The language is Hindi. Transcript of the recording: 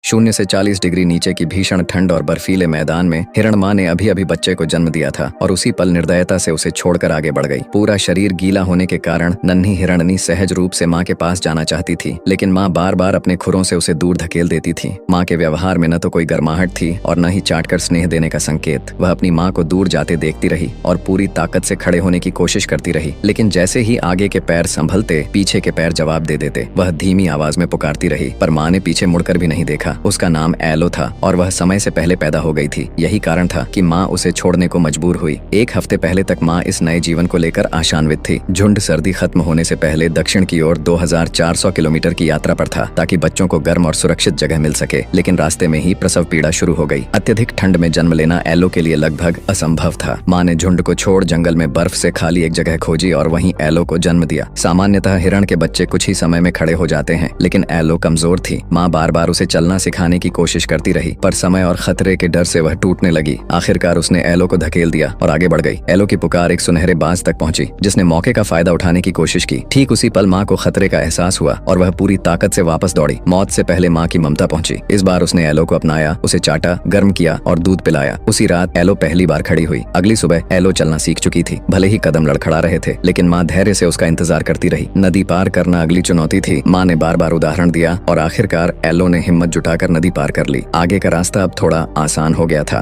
0 से 40 डिग्री नीचे की भीषण ठंड और बर्फीले मैदान में हिरण माँ ने अभी अभी बच्चे को जन्म दिया था और उसी पल निर्दयता से उसे छोड़कर आगे बढ़ गई। पूरा शरीर गीला होने के कारण नन्ही हिरणनी सहज रूप से माँ के पास जाना चाहती थी, लेकिन माँ बार बार अपने खुरों से उसे दूर धकेल देती थी। माँ के व्यवहार में न तो कोई गर्माहट थी और न ही चाटकर स्नेह देने का संकेत। वह अपनी माँ को दूर जाते देखती रही और पूरी ताकत से खड़े होने की कोशिश करती रही, लेकिन जैसे ही आगे के पैर संभलते पीछे के पैर जवाब दे देते। वह धीमी आवाज में पुकारती रही, पर माँ ने पीछे मुड़कर भी नहीं देखा। उसका नाम एलो था और वह समय से पहले पैदा हो गई थी। यही कारण था कि माँ उसे छोड़ने को मजबूर हुई। एक हफ्ते पहले तक माँ इस नए जीवन को लेकर आशान्वित थी। झुंड सर्दी खत्म होने से पहले दक्षिण की ओर 2400 किलोमीटर की यात्रा पर था ताकि बच्चों को गर्म और सुरक्षित जगह मिल सके, लेकिन रास्ते में ही प्रसव पीड़ा शुरू हो गई। अत्यधिक ठंड में जन्म लेना एलो के लिए लगभग असंभव था। माँ ने झुंड को छोड़ जंगल में बर्फ से खाली एक जगह खोजी और वहीं एलो को जन्म दिया। सामान्यतः हिरण के बच्चे कुछ ही समय में खड़े हो जाते हैं, लेकिन एलो कमजोर थी। माँ बार बार उसे चलना सिखाने की कोशिश करती रही, पर समय और खतरे के डर से वह टूटने लगी। आखिरकार उसने एलो को धकेल दिया और आगे बढ़ गई। एलो की पुकार एक सुनहरे बाज तक पहुंची, जिसने मौके का फायदा उठाने की कोशिश की। ठीक उसी पल माँ को खतरे का एहसास हुआ और वह पूरी ताकत से वापस दौड़ी। मौत से पहले माँ की ममता पहुंची। इस बार उसने एलो को अपनाया, उसे चाटा, गर्म किया और दूध पिलाया। उसी रात एलो पहली बार खड़ी हुई। अगली सुबह एलो चलना सीख चुकी थी। भले ही कदम लड़खड़ा रहे थे, लेकिन माँ धैर्य से उसका इंतजार करती रही। नदी पार करना अगली चुनौती थी। माँ ने बार बार उदाहरण दिया और आखिरकार एलो ने हिम्मत जुटाकर नदी पार कर ली। आगे का रास्ता अब थोड़ा आसान हो गया था।